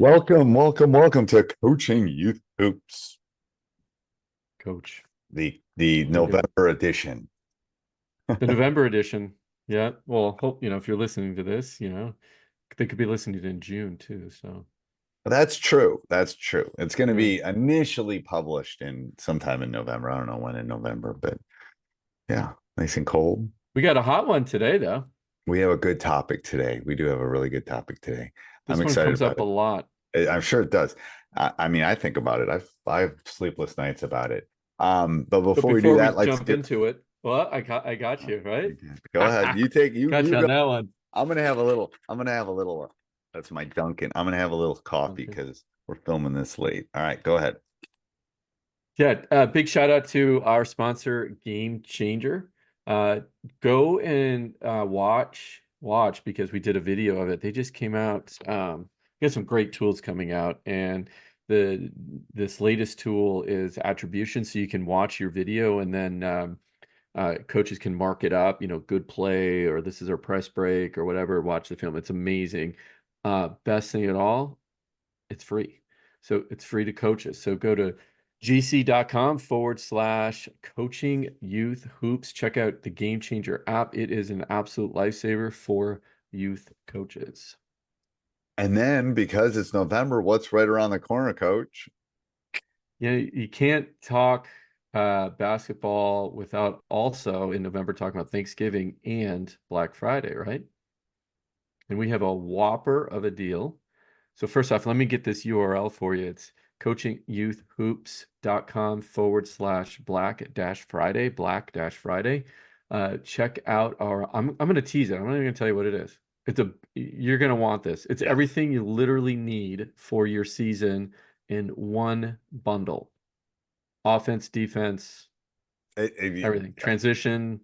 Welcome to Coaching Youth Hoops, Coach. the Here we go. November edition. The November edition. Yeah. Well, hope, if you're listening to this, they could be listening to it in June too. So That's true. That's true. It's going to yeah. be initially published in sometime in November. I don't know when in November, but yeah, nice and cold. We got a hot one today, though. We have a good topic today. We do have a really good topic today. I'm This one excited comes about up a it. lot. I'm sure it does. I mean, I think about it. I have sleepless nights about it. But But before we do before we that, let's jump get. into it, well, I got you, right? Go ahead. You take Got you you on go. that one. I'm gonna have a little. That's my Dunkin'. I'm gonna have a little coffee Okay. because we're filming this late. All right, go ahead. Yeah, big shout out to our sponsor, Game Changer. Uh, Go and watch because we did a video of it. They just came out. We got some great tools coming out, and the this latest tool is attribution, so you can watch your video and then coaches can mark it up. Good play or this is our press break or whatever. Watch the film. It's amazing. Best thing at all, it's free. So it's free to coaches. So go to gc.com/coaching youth hoops. Check out the Game Changer app. It is an absolute lifesaver for youth coaches. And then because it's November, what's right around the corner, Coach? You can't talk basketball without also in November talking about Thanksgiving and Black Friday, right? And we have a whopper of a deal. So first off, let me get this URL for you. It's coachingyouthhoops.com/black-friday, black-friday. Check out I'm going to tease it. I'm not even going to tell you what it is. You're going to want this. It's Yeah. everything you literally need for your season in one bundle. Offense, defense, everything. Yeah. Transition,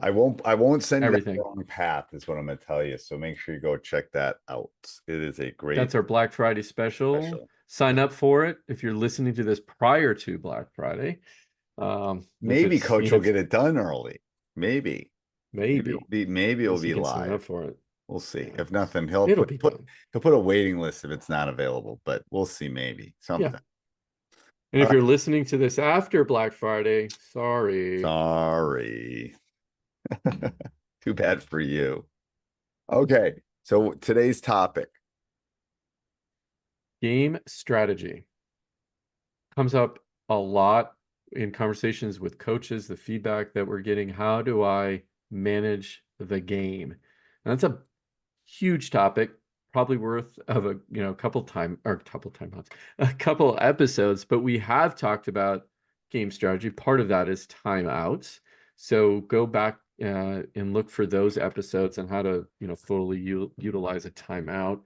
I won't send you down the everything. wrong path, is what I'm gonna tell you. So make sure you go check that out. It is a great That's our Black Friday special. special. Sign up for it if you're listening to this prior to Black Friday. If Maybe it's, Coach will get it done early. Maybe. Maybe it'll maybe, be maybe at it'll least you be can sign live. up for it. We'll see. If nothing, he'll It'll put be put done. he'll put a waiting list if it's not available, but we'll see maybe Yeah. something. And All if you're right. listening to this after Black Friday, sorry. Sorry. Too bad for you. Okay. So today's topic. Game strategy comes up a lot in conversations with coaches, the feedback that we're getting. How do I manage the game? And that's a huge topic, probably worth of a couple timeouts, a couple episodes. But we have talked about game strategy. Part of that is timeouts. So go back and look for those episodes and how to fully utilize a timeout,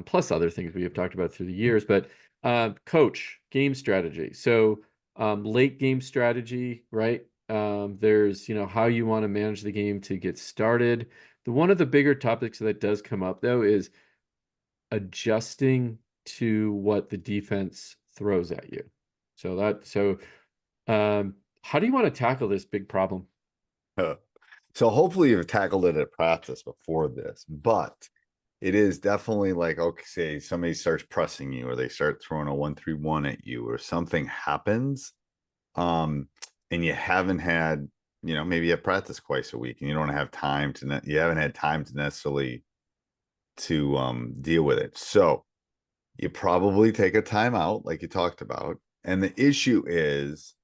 plus other things we have talked about through the years. But coach game strategy. So late game strategy, right? There's how you want to manage the game to get started. One of the bigger topics that does come up though is adjusting to what the defense throws at you. So how do you want to tackle this big problem? So hopefully you've tackled it at practice before this, but it is definitely like, okay, say somebody starts pressing you or they start throwing a 1-3-1 at you or something happens. Um, and you haven't had, maybe you have practice twice a week and you don't have time you haven't had time to necessarily to deal with it. So you probably take a timeout, like you talked about. And the issue is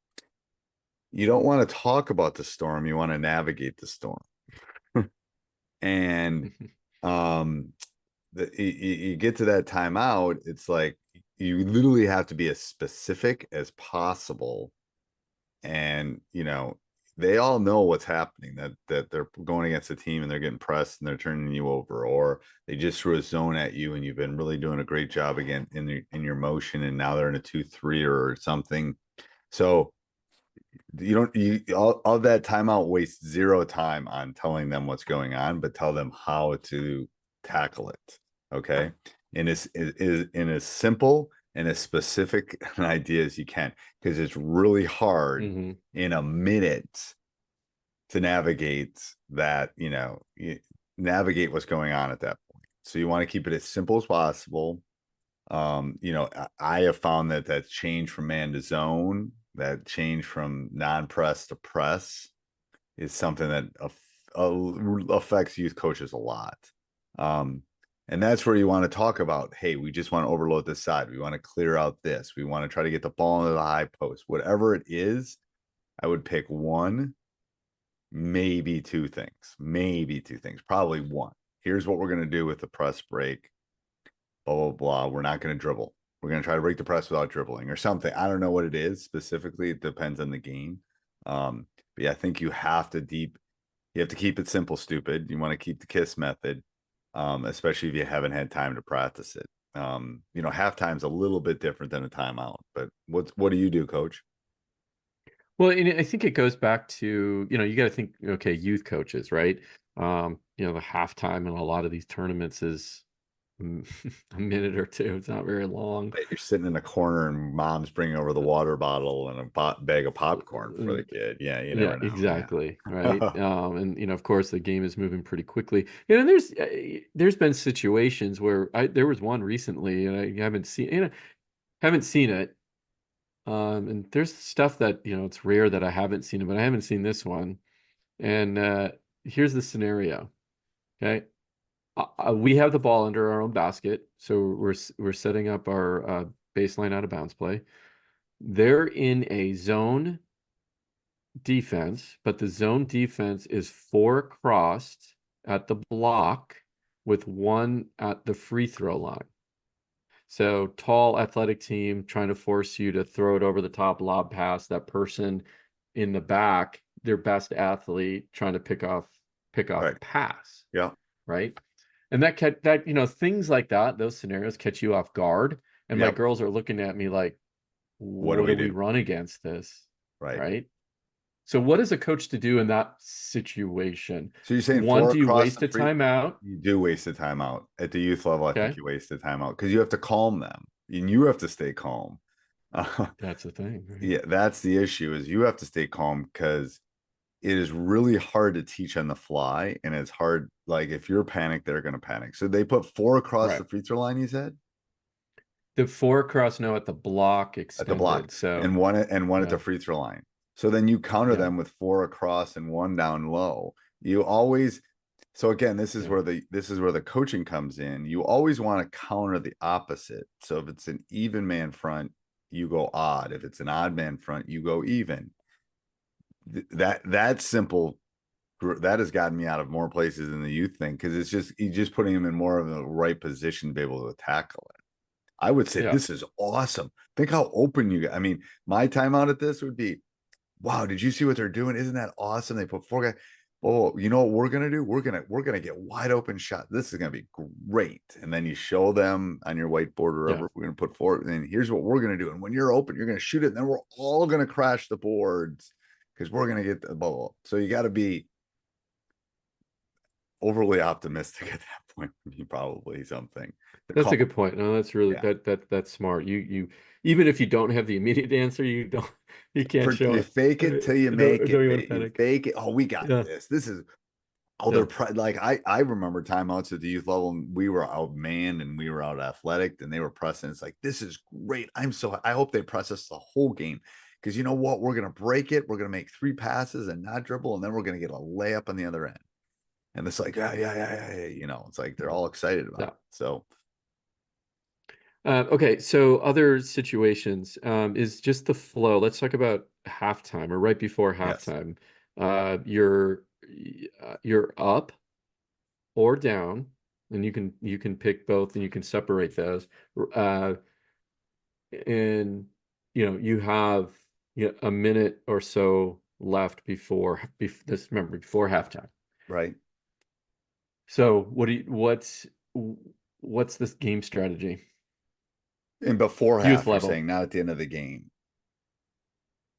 you don't want to talk about the storm, you want to navigate the storm. And um you get to that timeout, it's like you literally have to be as specific as possible. And they all know what's happening, that they're going against a team and they're getting pressed and they're turning you over, or they just threw a zone at you and you've been really doing a great job again in your motion, and now they're in a 2-3 or something. So you don't you all that timeout wastes zero time on telling them what's going on, but tell them how to tackle it. Okay. And it's in as simple and as specific an idea as you can, because it's really hard Hmm. in a minute to navigate that, navigate what's going on at that point. So you want to keep it as simple as possible. I have found that change from man to zone, that change from non-press to press is something that affects youth coaches a lot. Um, and that's where you want to talk about, hey, we just want to overload this side. We want to clear out this. We want to try to get the ball into the high post. Whatever it is, I would pick one, maybe two things. Maybe two things. Probably one. Here's what we're going to do with the press break. Blah, blah, blah. We're not going to dribble. We're going to try to break the press without dribbling or something. I don't know what it is specifically. It depends on the game. But yeah, I think you have to keep it simple, stupid. You want to keep the KISS method, especially if you haven't had time to practice it. Halftime's a little bit different than a timeout, but what do you do, coach? Well, and I think it goes back to, you got to think, okay, youth coaches, right? The halftime in a lot of these tournaments is a minute or two. It's not very long. You're sitting in a corner and mom's bringing over the water bottle and a bag of popcorn for the kid. Yeah, you Yeah, never know. exactly. Right. Yeah. And of course the game is moving pretty quickly. And there's been situations where there was one recently and I haven't seen it. And there's stuff that, it's rare that I haven't seen it, but I haven't seen this one. And here's the scenario. Okay. We have the ball under our own basket, so we're setting up our baseline out of bounds play. They're in a zone defense, but the zone defense is 4 crossed at the block with 1 at the free throw line. So tall athletic team trying to force you to throw it over the top, lob pass that person in the back, their best athlete trying to pick off Right. the pass, Yeah. right? And things like that, those scenarios catch you off guard. And my Yep. girls are looking at me like, What do what we do we do? run against this? Right. Right. So what is a coach to do in that situation? So you're saying One, four do you across waste the a free? timeout? You do waste a timeout at the youth level. I think Okay. you waste a timeout because you have to calm them, and you have to stay calm. That's the thing, right? Yeah, that's the issue. Is you have to stay calm because it is really hard to teach on the fly, and it's hard. Like if you're panicked, they're going to panic. So they put 4 across the Right. free throw line. You said The 4 cross no at the block at the block, extended. So and one at yeah, the free throw line. So then you counter yeah, them with 4 across and 1 down low. You always So again, yeah, this is where the coaching comes in. You always want to counter the opposite. So if it's an even man front, you go odd. If it's an odd man front, you go even. That simple that has gotten me out of more places than the youth thing because it's just you just putting him in more of the right position to be able to tackle it. I would say yeah. this is awesome. Think how open you got. I mean, my timeout at this would be, wow, did you see what they're doing? Isn't that awesome? They put 4 guys. Oh, you know what we're gonna do? We're gonna get wide open shot. This is gonna be great. And then you show them on your whiteboard or Yeah. wherever we're gonna put forward. And here's what we're gonna do. And when you're open, you're gonna shoot it. And then we're all gonna crash the boards because we're gonna get the ball. So you got to be overly optimistic at that point. You probably something. The That's a call, good point. No, that's really yeah. that's smart. You even if you don't have the immediate answer, you can't show You it. fake it till you make it. Don't you want to You panic? fake it. Oh, we got Yeah, this. This is Oh, yeah, like I remember timeouts at the youth level, and we were outmanned and we were out athletic, and they were pressing. It's like this is great. I hope they press us the whole game because you know what? We're gonna break it. We're gonna make 3 passes and not dribble, and then we're gonna get a layup on the other end. And it's like yeah. It's like they're all excited about yeah. it. So Okay, so other situations is just the flow. Let's talk about halftime or right before yes, halftime. You're up or down, and you can pick both, and you can separate those. Uh, and you have a minute or so left before halftime. right. So what's this game strategy? And before Youth half, you're level. saying not at the end of the game.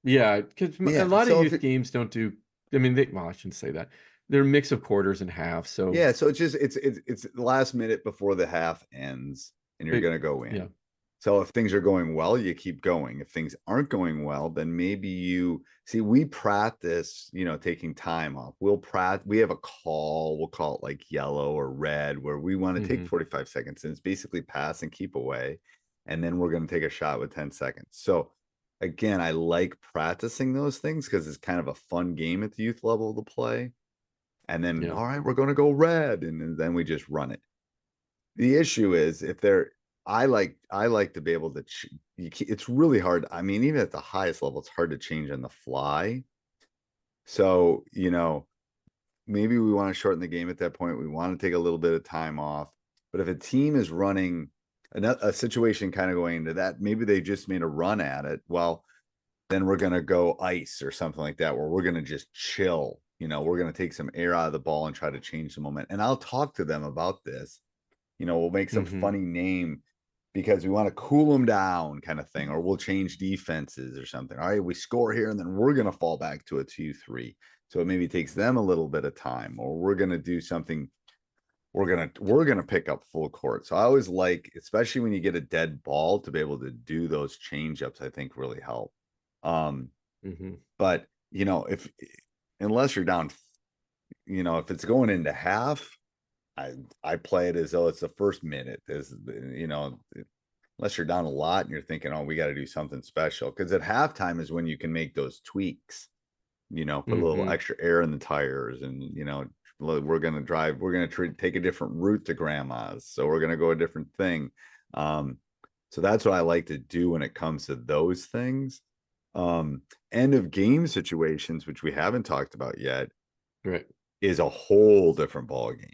Yeah, because a Yeah. lot of So if youth it, games don't do. I mean, well, I shouldn't say that. They're a mix of quarters and halves. So Yeah, so it's the last minute before the half ends, and you're big, gonna go yeah. in. So if things are going well, you keep going. If things aren't going well, then maybe you see we practice, taking time off. We have a call, we'll call it like yellow or red, where we want to take Hmm. 45 seconds and it's basically pass and keep away. and then we're going to take a shot with 10 seconds. So again, I like practicing those things because it's kind of a fun game at the youth level to play. And then, Yeah. all right, we're going to go red, and then we just run it. The issue is if they're, I like to be able to, it's really hard. I mean, even at the highest level, it's hard to change on the fly. So, maybe we want to shorten the game at that point. We want to take a little bit of time off. But if a team is running a situation kind of going into that, maybe they just made a run at it. Well, then we're going to go ice or something like that, where we're going to just chill. We're going to take some air out of the ball and try to change the moment. And I'll talk to them about this. We'll make some Mm-hmm. funny name because we want to cool them down kind of thing, or we'll change defenses or something. All right, we score here and then we're going to fall back to a 2-3. So it maybe takes them a little bit of time, or we're going to do something. We're going to pick up full court. So I always like, especially when you get a dead ball, to be able to do those change ups, I think really help. Um, Mm-hmm. but if unless you're down, if it's going into half, I play it as though it's the first minute. Unless you're down a lot and you're thinking, oh, we got to do something special. Because at halftime is when you can make those tweaks, put a little Mm-hmm. extra air in the tires, and we're going to drive, we're going to take a different route to grandma's. So we're going to go a different thing. Um, so that's what I like to do when it comes to those things. End of game situations, which we haven't talked about yet, Right. is a whole different ball game.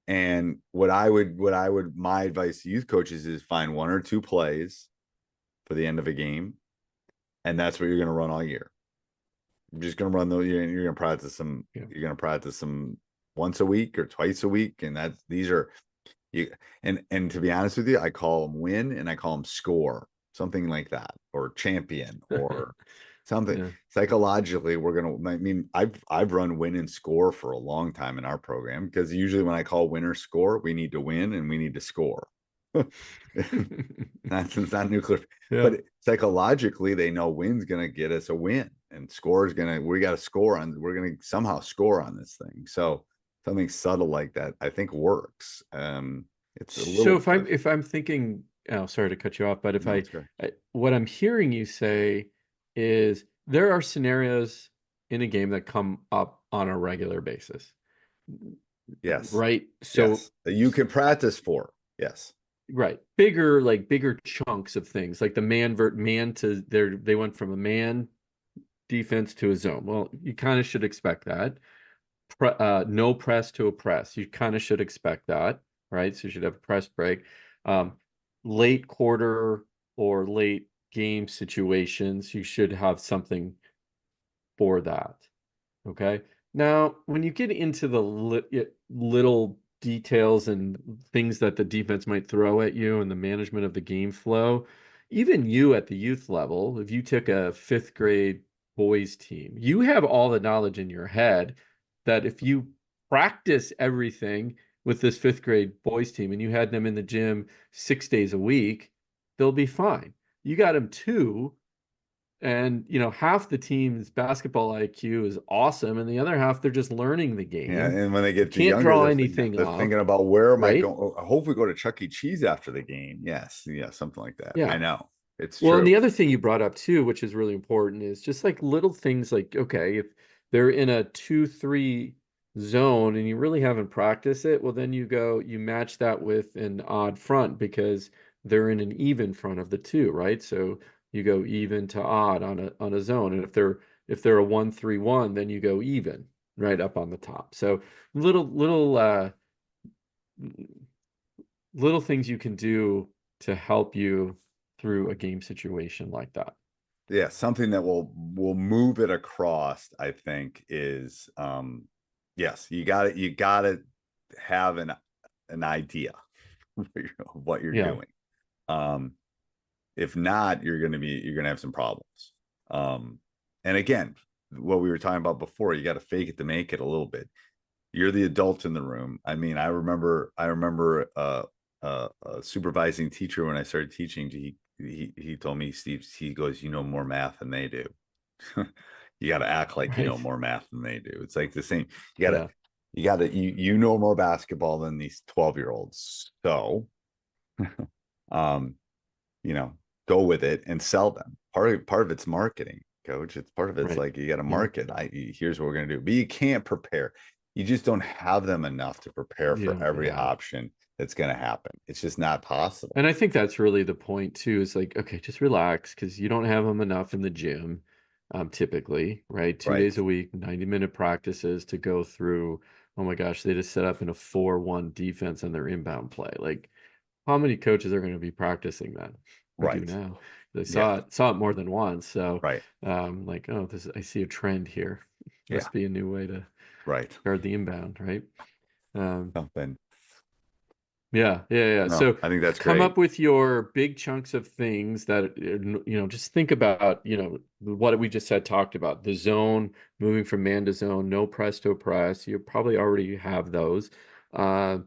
And my advice to youth coaches is find 1 or 2 plays for the end of a game, and that's what you're going to run all year. You're just going to run those. You're going to practice them. Yeah. You're going to practice them once a week or twice a week, and these are you. And to be honest with you, I call them win and I call them score, something like that, or champion, or something. Yeah. Psychologically, we're gonna. I mean, I've run win and score for a long time in our program, because usually when I call win or score, we need to win and we need to score. That's not nuclear, Yeah. but psychologically, they know win's gonna get us a win, and score is gonna. We got to score on. We're gonna somehow score on this thing. So something subtle like that, I think, works. It's a So little if I'm thinking, oh, sorry to cut you off, but if no, it's great. what I'm hearing you say is there are scenarios in a game that come up on a regular basis, Yes, right? So yes, that you can practice for. Yes, right, bigger chunks of things, like the man to they went from a man defense to a zone. Well, you kind of should expect that. No press to a press. You kind of should expect that, right? So you should have a press break. Um, Late quarter or late game situations, you should have something for that. Okay. Now, when you get into the little details and things that the defense might throw at you and the management of the game flow, even you at the youth level, if you took a fifth grade boys team, you have all the knowledge in your head that if you practice everything with this fifth grade boys team and you had them in the gym 6 days a week, they'll be fine. You got them two, and half the team's basketball IQ is awesome, and the other half they're just learning the yeah. game. And when they You get can't younger, draw they're thinking anything they're up, thinking about, where am I right? going? Oh, I hope we go to Chuck E. Cheese after the game. Yes, yeah, something like that. I Yeah. know, it's Well, and true. the other thing you brought up too, which is really important, is just like little things like, okay, if they're in a 2-3 zone and you really haven't practiced it, well, then you match that with an odd front because they're in an even front of the two, right? So you go even to odd on a zone. And if they're a 1-3-1, then you go even right up on the top. So little things you can do to help you through a game situation like that. Yeah, something that will move it across, I think, is yes, you got to have an idea of what you're Yeah. doing. Um, if not, you're gonna have some problems. Um, and again, what we were talking about before, you got to fake it to make it a little bit. You're the adult in the room. I mean, I remember a supervising teacher when I started teaching. He told me, Steve, he goes, you know more math than they do. You got to act like you know Right. more math than they do. It's like the same. You got to Yeah. you know more basketball than these 12-year-olds. So, um, go with it and sell them. Part of it's marketing, coach. It's part of it's Right. like you got to Yeah. market. Here's what we're gonna do, but you can't prepare. You just don't have them enough to prepare Yeah. for every Yeah. option that's gonna happen. It's just not possible. And I think that's really the point too, is like, okay, just relax because you don't have them enough in the gym, typically, right? Two Right. days a week, 90-minute practices to go through. Oh my gosh, they just set up in a 4-1 defense on their inbound play. Like, how many coaches are going to be practicing that? We do Right. now. They Yeah. saw it more than once. So, Right. like, oh, I see a trend here. Yeah. Must be a new way to Right. guard the inbound, right? Um, Something. Yeah, yeah, yeah. No, So I think that's come great. up with your big chunks of things that, just think about, what we just said, talked about the zone, moving from man to zone, no press to press. You probably already have those. Uh,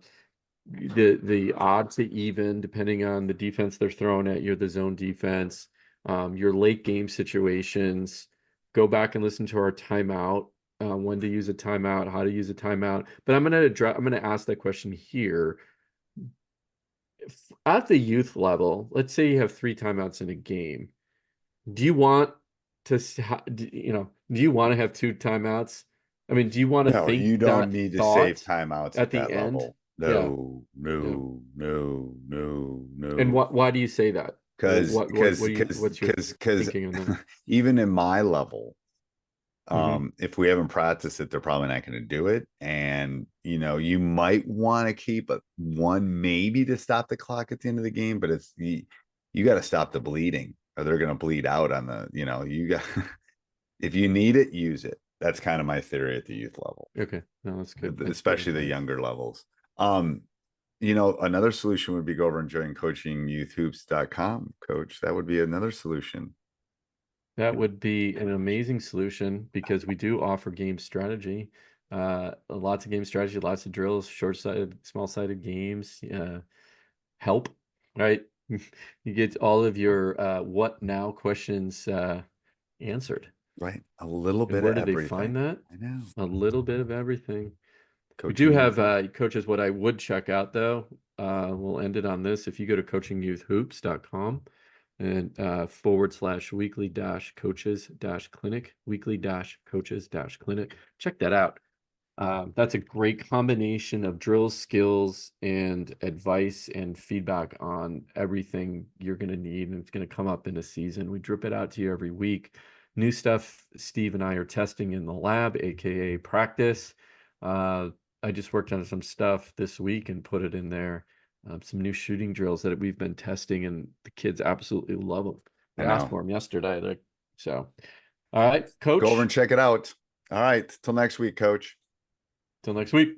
the odd to even, depending on the defense they're throwing at you, the zone defense, your late game situations. Go back and listen to our timeout, when to use a timeout, how to use a timeout. But I'm gonna ask that question here at the youth level. Let's say you have 3 timeouts in a game. Do you want do you want to have 2 timeouts? I mean, do you want to No, think you don't that need to save thought timeouts at at the that end? level. Yeah, No, yeah. no, no, no, And no. why do you say that? Because because because What's your because thinking on that? even in my level, Hmm. if we haven't practiced it, they're probably not going to do it. And you might want to keep one maybe to stop the clock at the end of the game, but you got to stop the bleeding, or they're going to bleed out on you got if you need it, use it. That's kind of my theory at the youth level, Okay, no, that's good. That's good especially the advice. younger levels. Another solution would be go over and join coachingyouthhoops.com, coach. That would be another solution. That would be an amazing solution because we do offer game strategy. Lots of game strategy, lots of drills, short-sighted, small-sided games, help, right? You get all of your what now questions answered. Right. A little And bit where of do they find everything. that? I know. A little bit of everything. We do Coaching youth have hoops. coaches. What I would check out though, we'll end it on this. If you go to coachingyouthhoops.com and / weekly coaches clinic, weekly coaches clinic, check that out. That's a great combination of drills, skills, and advice and feedback on everything you're going to need. And it's going to come up in a season. We drip it out to you every week. New stuff Steve and I are testing in the lab, aka practice. Uh, I just worked on some stuff this week and put it in there. Some new shooting drills that we've been testing, and the kids absolutely love them. I They asked know. for them yesterday. So, all right, Go over coach. and check it out. All right. Till next week, coach. Till next week.